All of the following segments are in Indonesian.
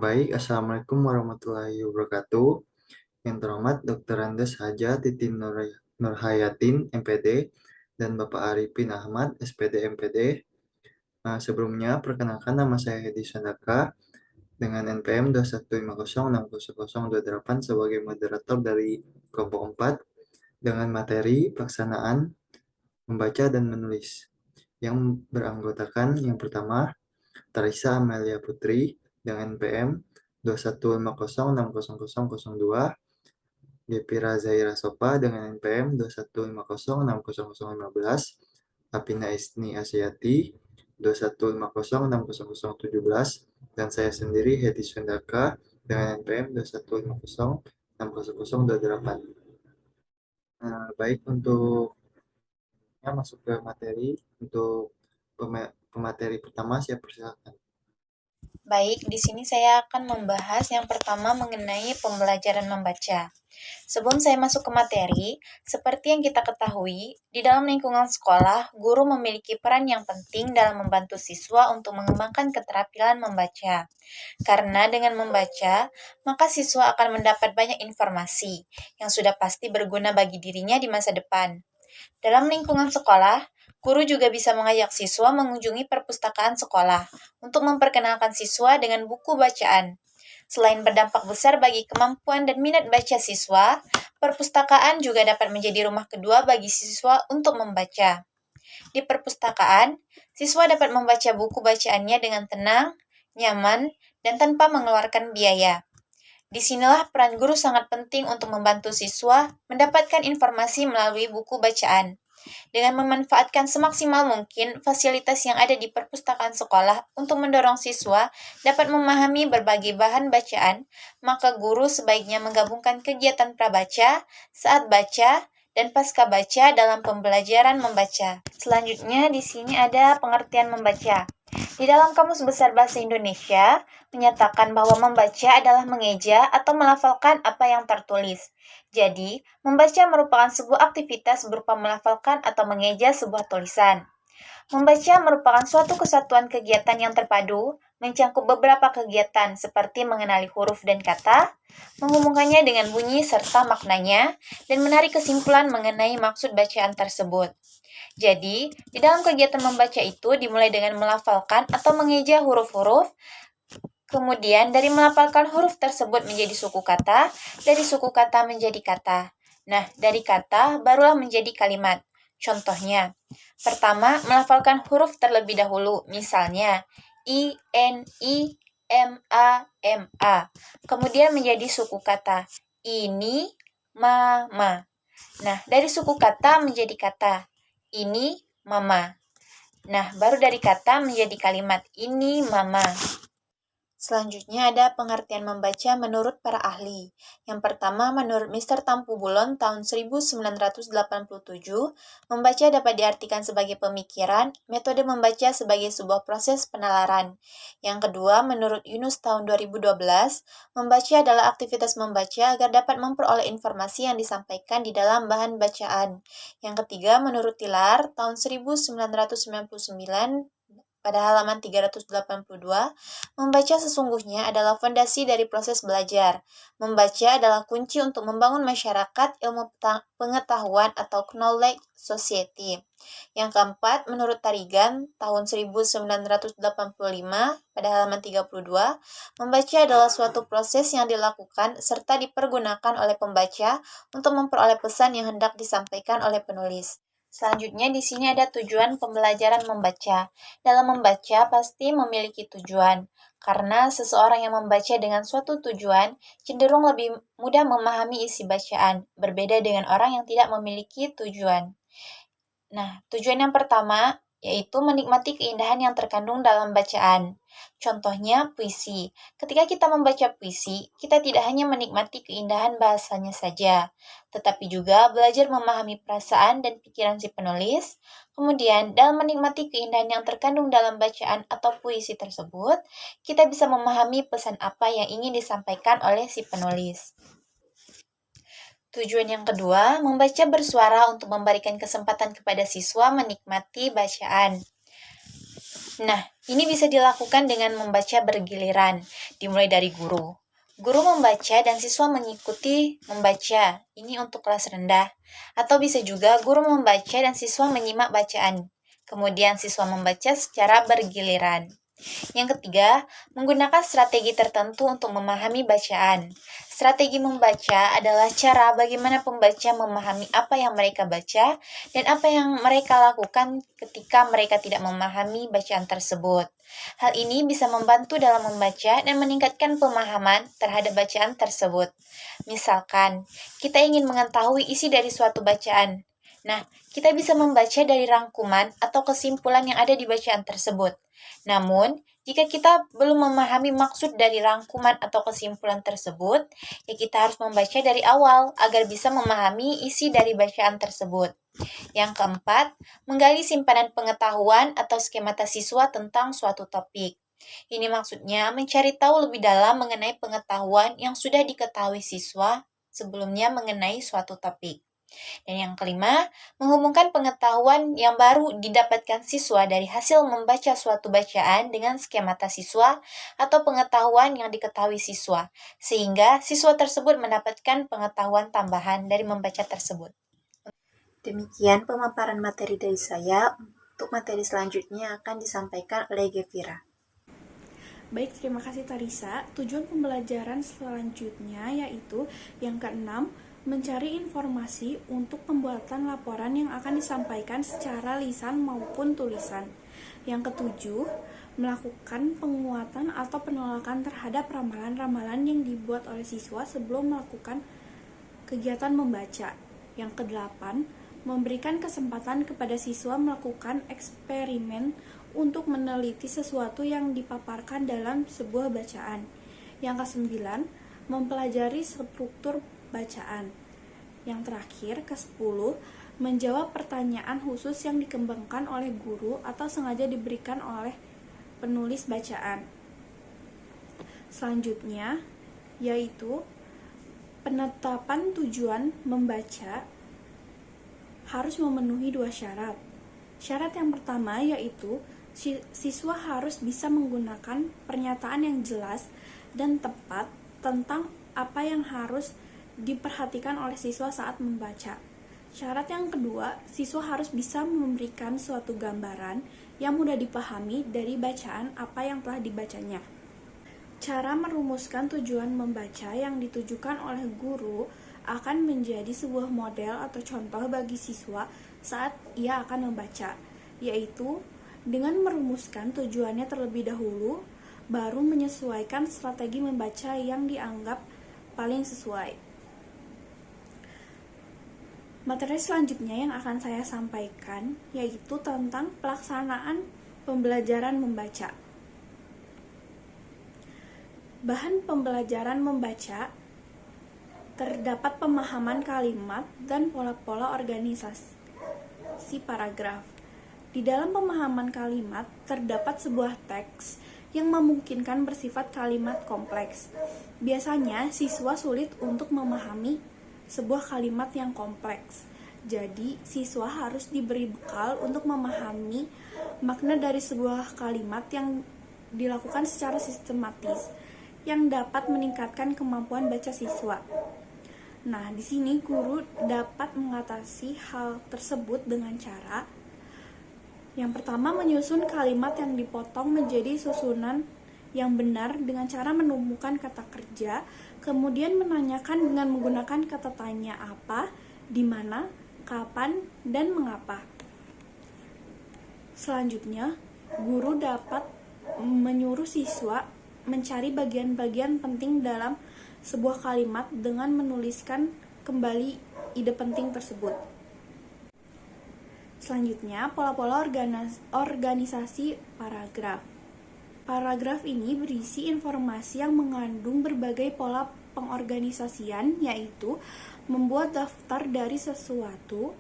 Assalamualaikum warahmatullahi wabarakatuh. Yang terhormat Dr. Andes Haja Titin Nurhayatin, MPD, dan Bapak Arifin Ahmad, SPD, MPD. Sebelumnya, perkenalkan nama saya Hedi Sandaka dengan NPM 215060028 sebagai moderator dari kelompok 4 dengan materi pelaksanaan membaca dan menulis yang beranggotakan yang pertama Tarisa Amelia Putri dengan NPM 215060002, Gepira Zaira Sopa dengan NPM 215060015, Apina Isni Asyati 215060017, dan saya sendiri Hedi Sundaka dengan NPM 215060028. Baik, untuk masuk ke materi. Untuk pemateri pertama, saya persilakan. Baik, di sini saya akan membahas yang pertama mengenai pembelajaran membaca. Sebelum saya masuk ke materi, seperti yang kita ketahui, di dalam lingkungan sekolah, guru memiliki peran yang penting dalam membantu siswa untuk mengembangkan keterampilan membaca. Karena dengan membaca, maka siswa akan mendapat banyak informasi yang sudah pasti berguna bagi dirinya di masa depan. Dalam lingkungan sekolah, guru juga bisa mengajak siswa mengunjungi perpustakaan sekolah untuk memperkenalkan siswa dengan buku bacaan. Selain berdampak besar bagi kemampuan dan minat baca siswa, perpustakaan juga dapat menjadi rumah kedua bagi siswa untuk membaca. Di perpustakaan, siswa dapat membaca buku bacaannya dengan tenang, nyaman, dan tanpa mengeluarkan biaya. Disinilah peran guru sangat penting untuk membantu siswa mendapatkan informasi melalui buku bacaan. Dengan memanfaatkan semaksimal mungkin fasilitas yang ada di perpustakaan sekolah untuk mendorong siswa dapat memahami berbagai bahan bacaan, maka guru sebaiknya menggabungkan kegiatan prabaca, saat baca, dan pasca baca dalam pembelajaran membaca. Selanjutnya di sini ada pengertian membaca. Di dalam Kamus Besar Bahasa Indonesia, menyatakan bahwa membaca adalah mengeja atau melafalkan apa yang tertulis. Jadi, membaca merupakan sebuah aktivitas berupa melafalkan atau mengeja sebuah tulisan. Membaca merupakan suatu kesatuan kegiatan yang terpadu, mencangkup beberapa kegiatan seperti mengenali huruf dan kata, menghubungkannya dengan bunyi serta maknanya, dan menarik kesimpulan mengenai maksud bacaan tersebut. Jadi, di dalam kegiatan membaca itu dimulai dengan melafalkan atau mengeja huruf-huruf, kemudian dari melafalkan huruf tersebut menjadi suku kata, dari suku kata menjadi kata. Nah, dari kata barulah menjadi kalimat. Contohnya, pertama melafalkan huruf terlebih dahulu, misalnya I, N, I, M, A, M, A. Kemudian menjadi suku kata, ini, mama. Nah, dari suku kata menjadi kata, ini mama. Nah, baru dari kata menjadi kalimat, ini mama. Selanjutnya ada pengertian membaca menurut para ahli. Yang pertama, menurut Mr. Tampu Bulon tahun 1987, membaca dapat diartikan sebagai pemikiran, metode membaca sebagai sebuah proses penalaran. Yang kedua, menurut Yunus tahun 2012, membaca adalah aktivitas membaca agar dapat memperoleh informasi yang disampaikan di dalam bahan bacaan. Yang ketiga, menurut Tilar tahun 1999, pada halaman 382, membaca sesungguhnya adalah fondasi dari proses belajar. Membaca adalah kunci untuk membangun masyarakat ilmu pengetahuan atau knowledge society. Yang keempat, menurut Tarigan tahun 1985 pada halaman 32, membaca adalah suatu proses yang dilakukan serta dipergunakan oleh pembaca untuk memperoleh pesan yang hendak disampaikan oleh penulis. Selanjutnya di sini ada tujuan pembelajaran membaca. Dalam membaca pasti memiliki tujuan, karena seseorang yang membaca dengan suatu tujuan cenderung lebih mudah memahami isi bacaan, berbeda dengan orang yang tidak memiliki tujuan. Nah, tujuan yang pertama yaitu menikmati keindahan yang terkandung dalam bacaan. Contohnya puisi. Ketika kita membaca puisi, kita tidak hanya menikmati keindahan bahasanya saja, tetapi juga belajar memahami perasaan dan pikiran si penulis. Kemudian, dalam menikmati keindahan yang terkandung dalam bacaan atau puisi tersebut, kita bisa memahami pesan apa yang ingin disampaikan oleh si penulis. Tujuan yang kedua, membaca bersuara untuk memberikan kesempatan kepada siswa menikmati bacaan. Nah, ini bisa dilakukan dengan membaca bergiliran, dimulai dari guru. Guru membaca dan siswa mengikuti membaca, ini untuk kelas rendah. Atau bisa juga guru membaca dan siswa menyimak bacaan. Kemudian siswa membaca secara bergiliran. Yang ketiga, menggunakan strategi tertentu untuk memahami bacaan. Strategi membaca adalah cara bagaimana pembaca memahami apa yang mereka baca dan apa yang mereka lakukan ketika mereka tidak memahami bacaan tersebut. Hal ini bisa membantu dalam membaca dan meningkatkan pemahaman terhadap bacaan tersebut. Misalkan, kita ingin mengetahui isi dari suatu bacaan. Nah, kita bisa membaca dari rangkuman atau kesimpulan yang ada di bacaan tersebut. Namun, jika kita belum memahami maksud dari rangkuman atau kesimpulan tersebut, ya kita harus membaca dari awal agar bisa memahami isi dari bacaan tersebut. Yang keempat, menggali simpanan pengetahuan atau skemata siswa tentang suatu topik. Ini maksudnya mencari tahu lebih dalam mengenai pengetahuan yang sudah diketahui siswa sebelumnya mengenai suatu topik. Dan yang kelima, menghubungkan pengetahuan yang baru didapatkan siswa dari hasil membaca suatu bacaan dengan skemata siswa atau pengetahuan yang diketahui siswa, sehingga siswa tersebut mendapatkan pengetahuan tambahan dari membaca tersebut. Demikian pemaparan materi dari saya. Untuk materi selanjutnya akan disampaikan oleh Gevira. Baik, terima kasih Tarisa. Tujuan pembelajaran selanjutnya yaitu yang keenam, mencari informasi untuk pembuatan laporan yang akan disampaikan secara lisan maupun tulisan. Yang ketujuh, melakukan penguatan atau penolakan terhadap ramalan-ramalan yang dibuat oleh siswa sebelum melakukan kegiatan membaca. Yang kedelapan, memberikan kesempatan kepada siswa melakukan eksperimen untuk meneliti sesuatu yang dipaparkan dalam sebuah bacaan. Yang kesembilan, mempelajari struktur bacaan. Yang terakhir, ke-10, menjawab pertanyaan khusus yang dikembangkan oleh guru atau sengaja diberikan oleh penulis bacaan. Selanjutnya, yaitu penetapan tujuan membaca harus memenuhi 2 syarat. Syarat yang pertama yaitu siswa harus bisa menggunakan pernyataan yang jelas dan tepat tentang apa yang harus diperhatikan oleh siswa saat membaca. Syarat yang kedua, siswa harus bisa memberikan suatu gambaran yang mudah dipahami dari bacaan apa yang telah dibacanya. Cara merumuskan tujuan membaca yang ditujukan oleh guru akan menjadi sebuah model atau contoh bagi siswa saat ia akan membaca, yaitu dengan merumuskan tujuannya terlebih dahulu, baru menyesuaikan strategi membaca yang dianggap paling sesuai. Materi selanjutnya yang akan saya sampaikan yaitu tentang pelaksanaan pembelajaran membaca. Bahan pembelajaran membaca terdapat pemahaman kalimat dan pola-pola organisasi paragraf. Di dalam pemahaman kalimat terdapat sebuah teks yang memungkinkan bersifat kalimat kompleks. Biasanya siswa sulit untuk memahami sebuah kalimat yang kompleks. Jadi, siswa harus diberi bekal untuk memahami makna dari sebuah kalimat yang dilakukan secara sistematis yang dapat meningkatkan kemampuan baca siswa. Nah, di sini guru dapat mengatasi hal tersebut dengan cara yang pertama, menyusun kalimat yang dipotong menjadi susunan yang benar dengan cara menemukan kata kerja, kemudian menanyakan dengan menggunakan kata tanya apa, di mana, kapan, dan mengapa. Selanjutnya, guru dapat menyuruh siswa mencari bagian-bagian penting dalam sebuah kalimat dengan menuliskan kembali ide penting tersebut. Selanjutnya, pola-pola organisasi paragraf. Paragraf ini berisi informasi yang mengandung berbagai pola pengorganisasian, yaitu membuat daftar dari sesuatu,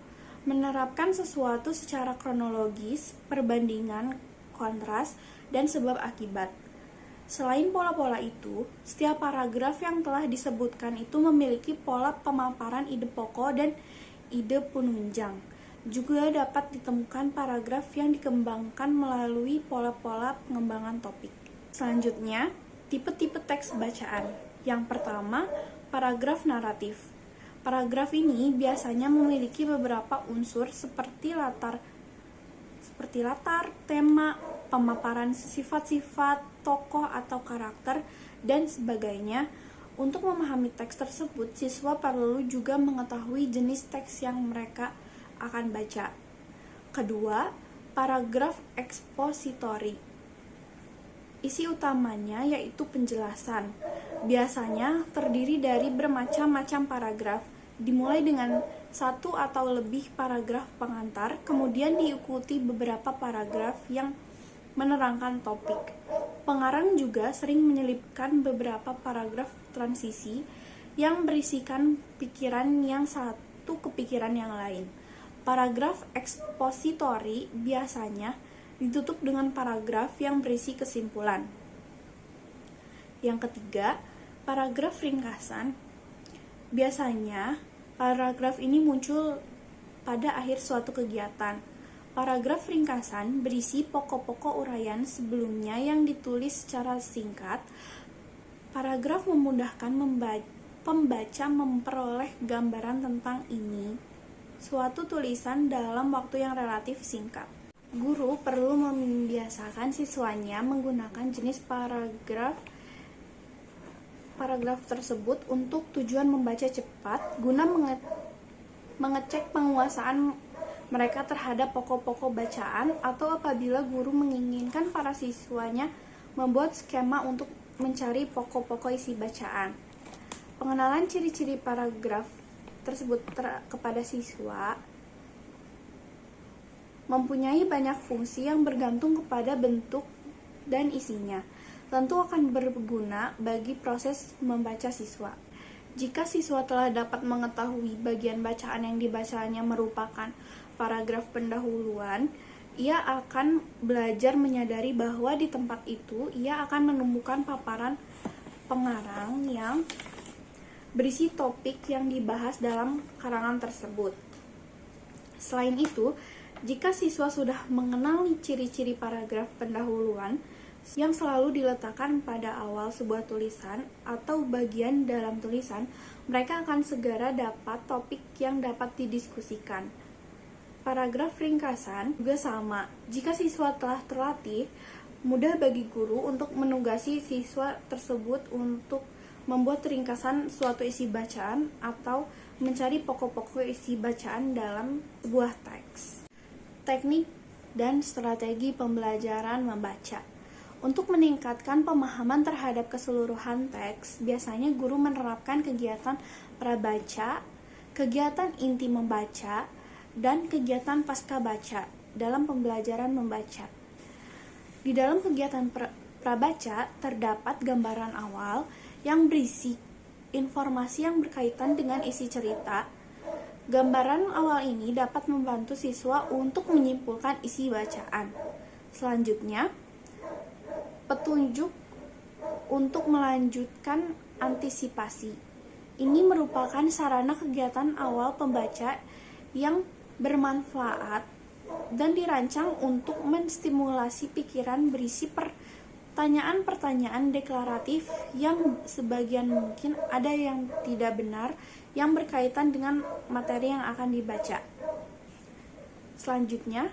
menerapkan sesuatu secara kronologis, perbandingan, kontras, dan sebab akibat. Selain pola-pola itu, setiap paragraf yang telah disebutkan itu memiliki pola pemaparan ide pokok dan ide penunjang. Juga dapat ditemukan paragraf yang dikembangkan melalui pola-pola pengembangan topik. Selanjutnya, tipe-tipe teks bacaan. Yang pertama, paragraf naratif. Paragraf ini biasanya memiliki beberapa unsur seperti latar, tema, pemaparan sifat-sifat, tokoh atau karakter, dan sebagainya. Untuk memahami teks tersebut, siswa perlu juga mengetahui jenis teks yang mereka akan baca. Kedua, paragraf ekspositori. Isi utamanya yaitu penjelasan. Biasanya terdiri dari bermacam-macam paragraf, dimulai dengan satu atau lebih paragraf pengantar, kemudian diikuti beberapa paragraf yang menerangkan topik. Pengarang juga sering menyelipkan beberapa paragraf transisi yang berisikan pikiran yang satu ke pikiran yang lain. Paragraf ekspositori biasanya ditutup dengan paragraf yang berisi kesimpulan. Yang ketiga, paragraf ringkasan. Biasanya, paragraf ini muncul pada akhir suatu kegiatan. Paragraf ringkasan berisi pokok-pokok uraian sebelumnya yang ditulis secara singkat. Paragraf memudahkan pembaca memperoleh gambaran tentang suatu tulisan dalam waktu yang relatif singkat. Guru perlu membiasakan siswanya menggunakan jenis paragraf tersebut untuk tujuan membaca cepat, guna mengecek penguasaan mereka terhadap pokok-pokok bacaan, atau apabila guru menginginkan para siswanya membuat skema untuk mencari pokok-pokok isi bacaan. Pengenalan ciri-ciri paragraf tersebut kepada siswa mempunyai banyak fungsi yang bergantung kepada bentuk dan isinya. Tentu akan berguna bagi proses membaca siswa. Jika siswa telah dapat mengetahui bagian bacaan yang dibacanya merupakan paragraf pendahuluan, ia akan belajar menyadari bahwa di tempat itu ia akan menemukan paparan pengarang yang berisi topik yang dibahas dalam karangan tersebut. Selain itu, jika siswa sudah mengenali ciri-ciri paragraf pendahuluan yang selalu diletakkan pada awal sebuah tulisan atau bagian dalam tulisan, mereka akan segera dapat topik yang dapat didiskusikan. Paragraf ringkasan juga sama. Jika siswa telah terlatih, mudah bagi guru untuk menugasi siswa tersebut untuk membuat ringkasan suatu isi bacaan atau mencari pokok-pokok isi bacaan dalam sebuah teks. Teknik dan strategi pembelajaran membaca. Untuk meningkatkan pemahaman terhadap keseluruhan teks, biasanya guru menerapkan kegiatan prabaca, kegiatan inti membaca, dan kegiatan pasca baca dalam pembelajaran membaca. Di dalam kegiatan prabaca terdapat gambaran awal yang berisi informasi yang berkaitan dengan isi cerita. Gambaran awal ini dapat membantu siswa untuk menyimpulkan isi bacaan. Selanjutnya, petunjuk untuk melanjutkan antisipasi. Ini merupakan sarana kegiatan awal pembaca yang bermanfaat dan dirancang untuk menstimulasi pikiran berisi pertanyaan-pertanyaan deklaratif yang sebagian mungkin ada yang tidak benar yang berkaitan dengan materi yang akan dibaca. Selanjutnya,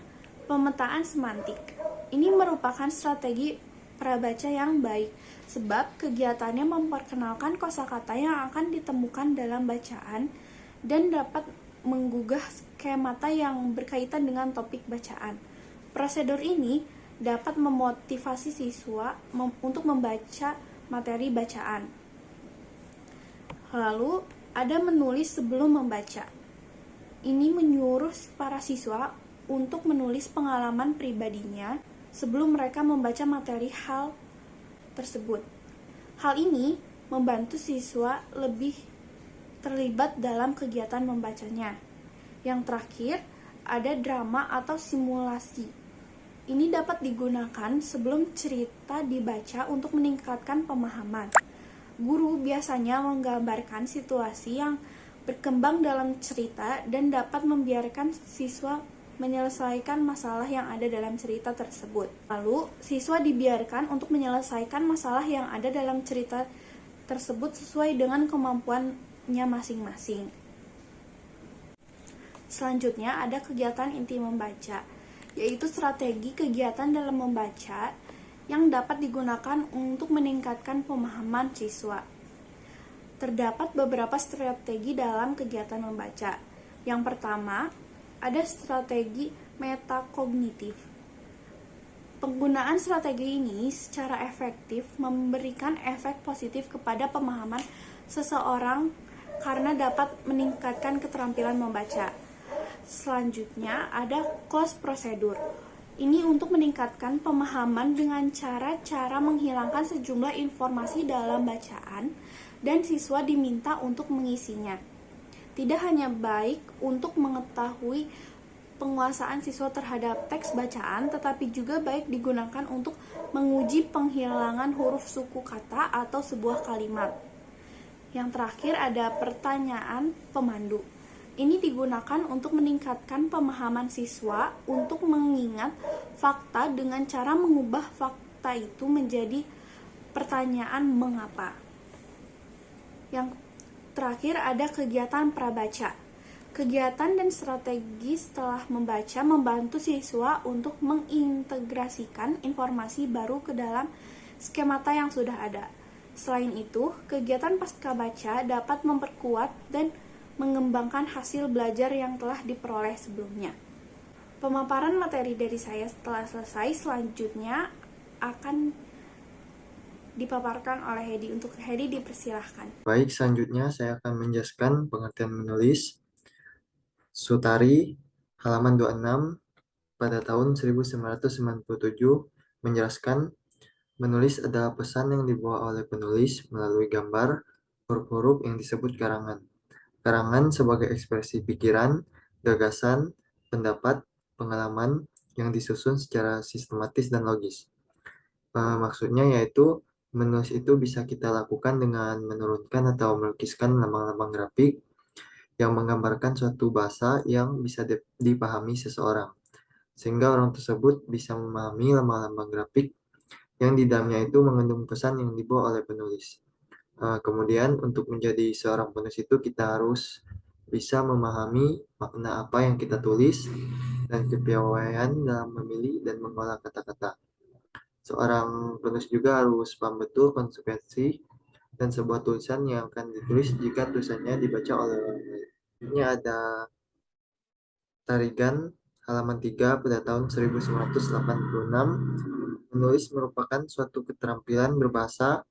pemetaan semantik. Ini merupakan strategi prabaca yang baik, sebab kegiatannya memperkenalkan kosakata yang akan ditemukan dalam bacaan dan dapat menggugah skemata yang berkaitan dengan topik bacaan. Prosedur ini dapat memotivasi siswa untuk membaca materi bacaan. Lalu, ada menulis sebelum membaca. Ini menyuruh para siswa untuk menulis pengalaman pribadinya sebelum mereka membaca materi hal tersebut. Hal ini membantu siswa lebih terlibat dalam kegiatan membacanya. Yang terakhir, ada drama atau simulasi. Ini dapat digunakan sebelum cerita dibaca untuk meningkatkan pemahaman. Guru biasanya menggambarkan situasi yang berkembang dalam cerita dan dapat membiarkan siswa menyelesaikan masalah yang ada dalam cerita tersebut. Lalu, siswa dibiarkan untuk menyelesaikan masalah yang ada dalam cerita tersebut sesuai dengan kemampuannya masing-masing. Selanjutnya ada kegiatan inti membaca, yaitu strategi kegiatan dalam membaca yang dapat digunakan untuk meningkatkan pemahaman siswa. Terdapat beberapa strategi dalam kegiatan membaca. Yang pertama, ada strategi metakognitif. Penggunaan strategi ini secara efektif memberikan efek positif kepada pemahaman seseorang karena dapat meningkatkan keterampilan membaca. Selanjutnya ada close procedure. Ini untuk meningkatkan pemahaman dengan cara-cara menghilangkan sejumlah informasi dalam bacaan dan siswa diminta untuk mengisinya. Tidak hanya baik untuk mengetahui penguasaan siswa terhadap teks bacaan, tetapi juga baik digunakan untuk menguji penghilangan huruf suku kata atau sebuah kalimat. Yang terakhir ada pertanyaan pemandu. Ini digunakan untuk meningkatkan pemahaman siswa untuk mengingat fakta dengan cara mengubah fakta itu menjadi pertanyaan mengapa. Yang terakhir ada kegiatan prabaca. Kegiatan dan strategi setelah membaca membantu siswa untuk mengintegrasikan informasi baru ke dalam skemata yang sudah ada. Selain itu, kegiatan pasca baca dapat memperkuat dan mengembangkan hasil belajar yang telah diperoleh sebelumnya. Pemaparan materi dari saya setelah selesai, selanjutnya akan dipaparkan oleh Hedi. Untuk Hedi dipersilahkan. Baik, selanjutnya saya akan menjelaskan pengertian menulis. Sutari, halaman 26, pada tahun 1997, menjelaskan menulis adalah pesan yang dibawa oleh penulis melalui gambar, huruf-huruf yang disebut karangan. Karangan sebagai ekspresi pikiran, gagasan, pendapat, pengalaman yang disusun secara sistematis dan logis. Maksudnya yaitu menulis itu bisa kita lakukan dengan menurunkan atau melukiskan lambang-lambang grafik yang menggambarkan suatu bahasa yang bisa dipahami seseorang, sehingga orang tersebut bisa memahami lambang-lambang grafik yang di dalamnya itu mengandung pesan yang dibawa oleh penulis. Kemudian untuk menjadi seorang penulis itu kita harus bisa memahami makna apa yang kita tulis dan kepiawaian dalam memilih dan mengolah kata-kata. Seorang penulis juga harus paham betul konsekuensi dan sebuah tulisan yang akan ditulis jika tulisannya dibaca oleh orang lain. Ini ada Tarigan, halaman 3 pada tahun 1986. Menulis merupakan suatu keterampilan berbahasa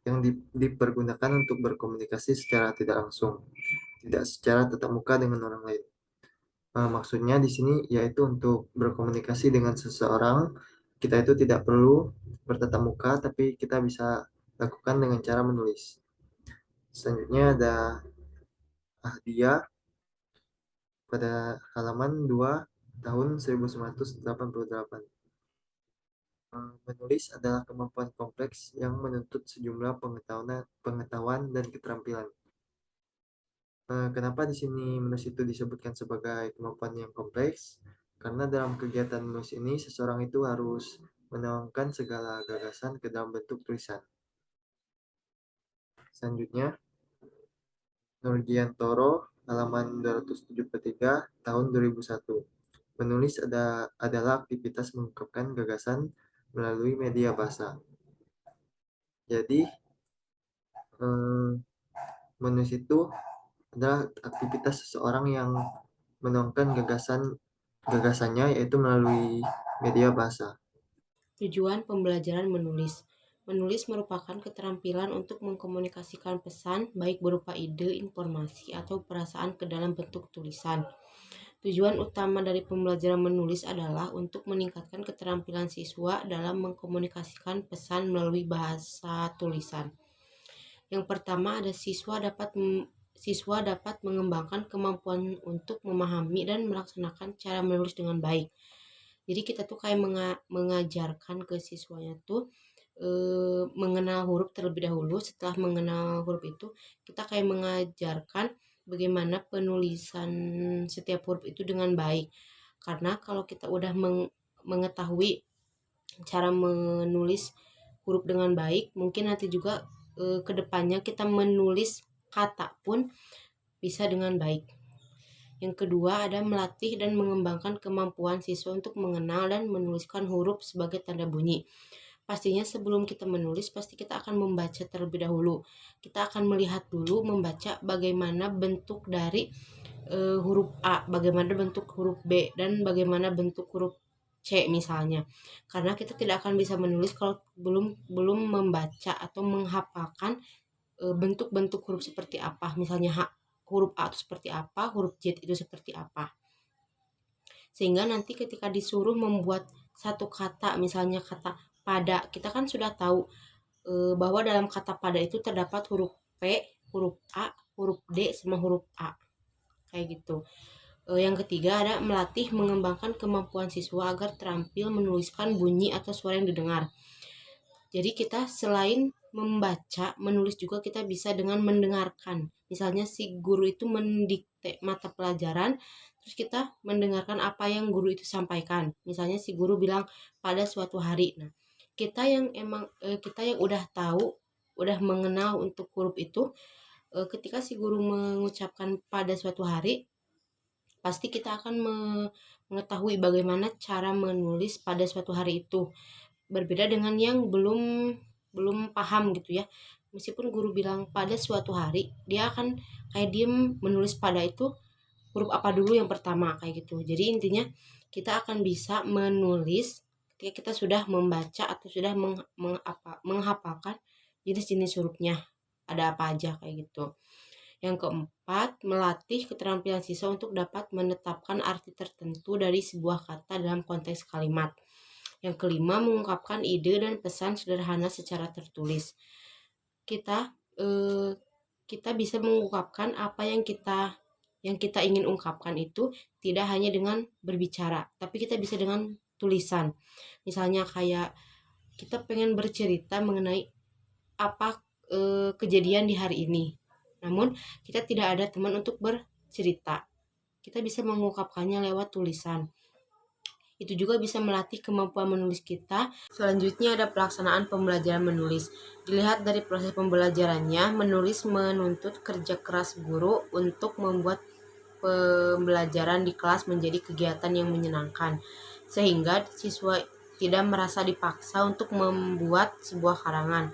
yang dipergunakan untuk berkomunikasi secara tidak langsung, tidak secara tatap muka dengan orang lain. Maksudnya di sini yaitu untuk berkomunikasi dengan seseorang, kita itu tidak perlu bertatap muka, tapi kita bisa lakukan dengan cara menulis. Selanjutnya ada Ahdiya pada halaman 2 tahun 1988. Menulis adalah kemampuan kompleks yang menuntut sejumlah pengetahuan dan keterampilan. Kenapa di sini menulis itu disebutkan sebagai kemampuan yang kompleks? Karena dalam kegiatan menulis ini, seseorang itu harus menuangkan segala gagasan ke dalam bentuk tulisan. Selanjutnya, Nurgiantoro, halaman 273, tahun 2001. Menulis adalah aktivitas mengungkapkan gagasan melalui media bahasa. Jadi, menulis itu adalah aktivitas seseorang yang menuangkan gagasannya yaitu melalui media bahasa. Tujuan pembelajaran menulis. Menulis merupakan keterampilan untuk mengkomunikasikan pesan, baik berupa ide, informasi, atau perasaan ke dalam bentuk tulisan. Tujuan utama dari pembelajaran menulis adalah untuk meningkatkan keterampilan siswa dalam mengkomunikasikan pesan melalui bahasa tulisan. Yang pertama ada siswa dapat mengembangkan kemampuan untuk memahami dan melaksanakan cara menulis dengan baik. Jadi kita tuh kayak mengajarkan ke siswanya tuh mengenal huruf terlebih dahulu. Setelah mengenal huruf itu, kita kayak mengajarkan bagaimana penulisan setiap huruf itu dengan baik. Karena kalau kita udah mengetahui cara menulis huruf dengan baik, mungkin nanti juga kedepannya kita menulis kata pun bisa dengan baik. Yang kedua ada melatih dan mengembangkan kemampuan siswa untuk mengenal dan menuliskan huruf sebagai tanda bunyi. Pastinya sebelum kita menulis, pasti kita akan membaca terlebih dahulu. Kita akan melihat dulu, membaca bagaimana bentuk dari huruf A, bagaimana bentuk huruf B, dan bagaimana bentuk huruf C misalnya. Karena kita tidak akan bisa menulis kalau belum membaca atau menghafalkan bentuk-bentuk huruf seperti apa. Misalnya huruf A itu seperti apa, huruf Z itu seperti apa. Sehingga nanti ketika disuruh membuat satu kata, misalnya kata pada, kita kan sudah tahu bahwa dalam kata pada itu terdapat huruf P, huruf A, huruf D, sama huruf A. Kayak gitu. Yang ketiga ada melatih mengembangkan kemampuan siswa agar terampil menuliskan bunyi atau suara yang didengar. Jadi kita selain membaca, menulis juga kita bisa dengan mendengarkan. Misalnya si guru itu mendikte mata pelajaran, terus kita mendengarkan apa yang guru itu sampaikan. Misalnya si guru bilang pada suatu hari. Nah, kita yang udah tahu, udah mengenal untuk huruf itu, ketika si guru mengucapkan pada suatu hari, pasti kita akan mengetahui bagaimana cara menulis pada suatu hari itu. Berbeda dengan yang belum paham gitu ya. Meskipun guru bilang pada suatu hari, dia akan kayak diem menulis pada itu huruf apa dulu yang pertama kayak gitu. Jadi intinya kita akan bisa menulis ketika kita sudah membaca atau sudah menghafalkan jenis-jenis hurufnya ada apa aja kayak gitu. Yang keempat, melatih keterampilan siswa untuk dapat menetapkan arti tertentu dari sebuah kata dalam konteks kalimat. Yang kelima, mengungkapkan ide dan pesan sederhana secara tertulis. Kita bisa mengungkapkan apa yang kita ingin ungkapkan itu tidak hanya dengan berbicara, tapi kita bisa dengan tulisan. Misalnya kayak kita pengen bercerita mengenai apa kejadian di hari ini. Namun kita tidak ada teman untuk bercerita. Kita bisa mengungkapkannya lewat tulisan. Itu juga bisa melatih kemampuan menulis kita. Selanjutnya ada pelaksanaan pembelajaran menulis. Dilihat dari proses pembelajarannya, menulis menuntut kerja keras guru untuk membuat pembelajaran di kelas menjadi kegiatan yang menyenangkan, sehingga siswa tidak merasa dipaksa untuk membuat sebuah karangan.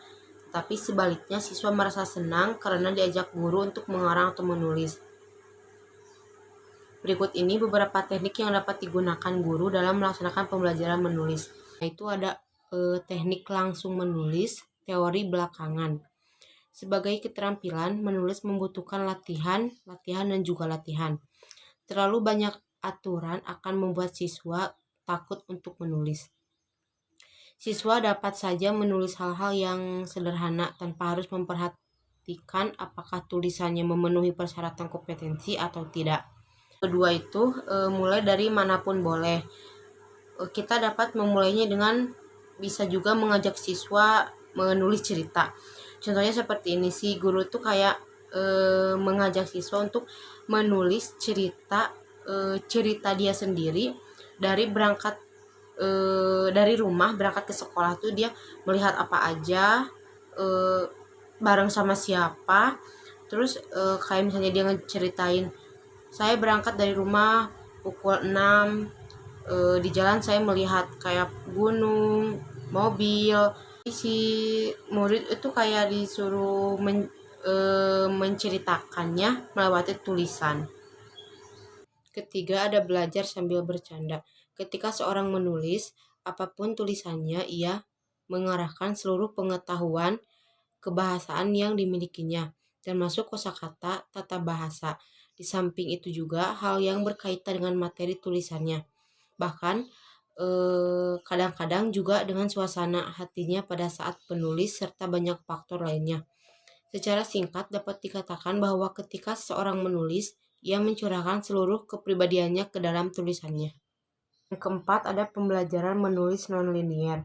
Tapi sebaliknya siswa merasa senang karena diajak guru untuk mengarang atau menulis. Berikut ini beberapa teknik yang dapat digunakan guru dalam melaksanakan pembelajaran menulis. Yaitu ada teknik langsung menulis, teori belakangan. Sebagai keterampilan, menulis membutuhkan latihan, dan juga latihan. Terlalu banyak aturan akan membuat siswa takut untuk menulis. Siswa dapat saja menulis hal-hal yang sederhana tanpa harus memperhatikan apakah tulisannya memenuhi persyaratan kompetensi atau tidak. Kedua itu mulai dari manapun boleh. Kita dapat memulainya dengan bisa juga mengajak siswa menulis cerita. Contohnya seperti ini, si guru tuh kayak mengajak siswa untuk menulis cerita dia sendiri dari berangkat dari rumah berangkat ke sekolah tuh dia melihat apa aja, bareng sama siapa. Terus kayak misalnya dia ngeceritain, saya berangkat dari rumah pukul 6, di jalan saya melihat kayak gunung, mobil. Si murid itu kayak disuruh menceritakannya melewati tulisan. Ketiga ada belajar sambil bercanda. Ketika seorang menulis, apapun tulisannya, ia mengarahkan seluruh pengetahuan kebahasaan yang dimilikinya, termasuk kosakata, tata bahasa. Di samping itu juga hal yang berkaitan dengan materi tulisannya. Bahkan kadang-kadang juga dengan suasana hatinya pada saat penulis serta banyak faktor lainnya. Secara singkat dapat dikatakan bahwa ketika seorang menulis, ia mencurahkan seluruh kepribadiannya ke dalam tulisannya. Yang keempat ada pembelajaran menulis non-linier.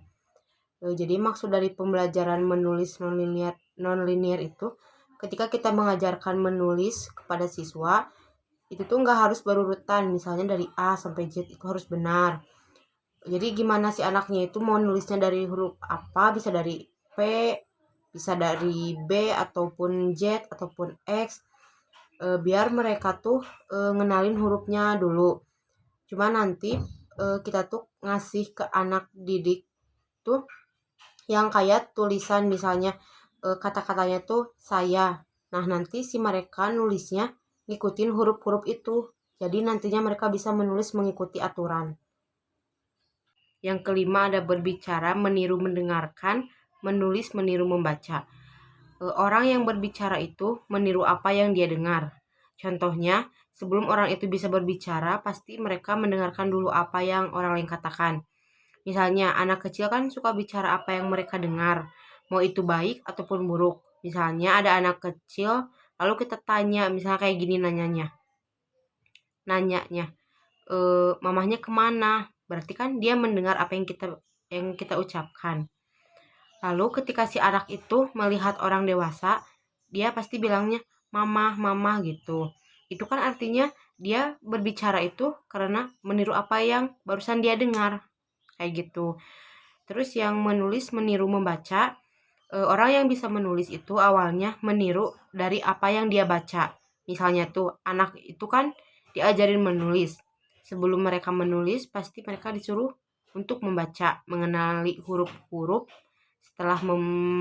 Jadi maksud dari pembelajaran menulis non-linier itu ketika kita mengajarkan menulis kepada siswa, itu tuh nggak harus berurutan, misalnya dari A sampai Z itu harus benar. Jadi gimana si anaknya itu mau nulisnya dari huruf apa, bisa dari P, bisa dari B, ataupun Z, ataupun X, biar mereka tuh ngenalin hurufnya dulu. Cuma nanti kita tuh ngasih ke anak didik tuh yang kayak tulisan, misalnya kata-katanya tuh saya. Nah, nanti si mereka nulisnya ngikutin huruf-huruf itu. Jadi nantinya mereka bisa menulis mengikuti aturan. Yang kelima ada berbicara, meniru, mendengarkan, menulis, meniru, membaca. Orang yang berbicara itu meniru apa yang dia dengar. Contohnya, sebelum orang itu bisa berbicara, pasti mereka mendengarkan dulu apa yang orang lain katakan. Misalnya, anak kecil kan suka bicara apa yang mereka dengar, mau itu baik ataupun buruk. Misalnya ada anak kecil, lalu kita tanya, misalnya kayak gini nanyanya, mamahnya kemana? Berarti kan dia mendengar apa yang kita ucapkan. Lalu ketika si anak itu melihat orang dewasa, dia pasti bilangnya mama, mama gitu. Itu kan artinya dia berbicara itu karena meniru apa yang barusan dia dengar. Kayak gitu. Terus yang menulis, meniru, membaca, orang yang bisa menulis itu awalnya meniru dari apa yang dia baca. Misalnya tuh anak itu kan diajarin menulis. Sebelum mereka menulis, pasti mereka disuruh untuk membaca, mengenali huruf-huruf. Setelah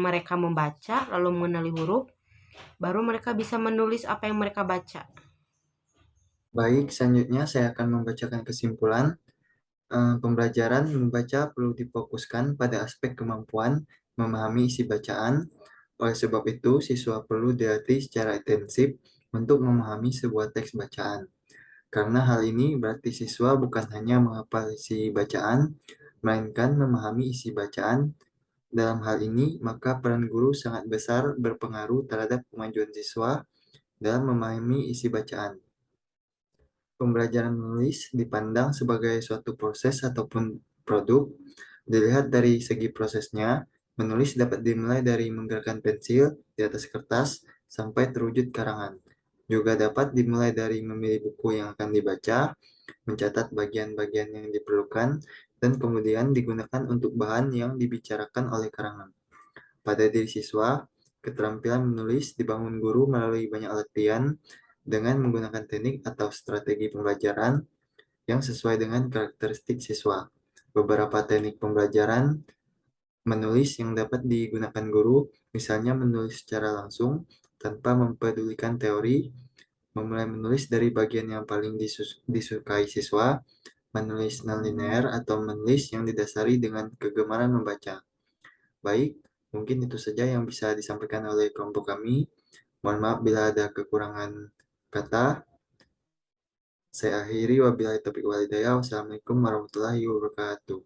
mereka membaca, lalu mengenali huruf, baru mereka bisa menulis apa yang mereka baca. Baik, selanjutnya saya akan membacakan kesimpulan. Pembelajaran membaca perlu difokuskan pada aspek kemampuan memahami isi bacaan. Oleh sebab itu, siswa perlu dilatih secara intensif untuk memahami sebuah teks bacaan. Karena hal ini berarti siswa bukan hanya menghafal isi bacaan, melainkan memahami isi bacaan. Dalam hal ini, maka peran guru sangat besar berpengaruh terhadap kemajuan siswa dalam memahami isi bacaan. Pembelajaran menulis dipandang sebagai suatu proses ataupun produk. Dilihat dari segi prosesnya, menulis dapat dimulai dari menggerakkan pensil di atas kertas sampai terwujud karangan. Juga dapat dimulai dari memilih buku yang akan dibaca, mencatat bagian-bagian yang diperlukan, dan kemudian digunakan untuk bahan yang dibicarakan oleh karangan. Pada diri siswa, keterampilan menulis dibangun guru melalui banyak latihan dengan menggunakan teknik atau strategi pembelajaran yang sesuai dengan karakteristik siswa. Beberapa teknik pembelajaran menulis yang dapat digunakan guru, misalnya menulis secara langsung tanpa mempedulikan teori, memulai menulis dari bagian yang paling disukai siswa, menulis non-linear atau menulis yang didasari dengan kegemaran membaca. Baik, mungkin itu saja yang bisa disampaikan oleh kelompok kami. Mohon maaf bila ada kekurangan kata. Saya akhiri, wabillahi taufiq wal hidayah. Wassalamualaikum warahmatullahi wabarakatuh.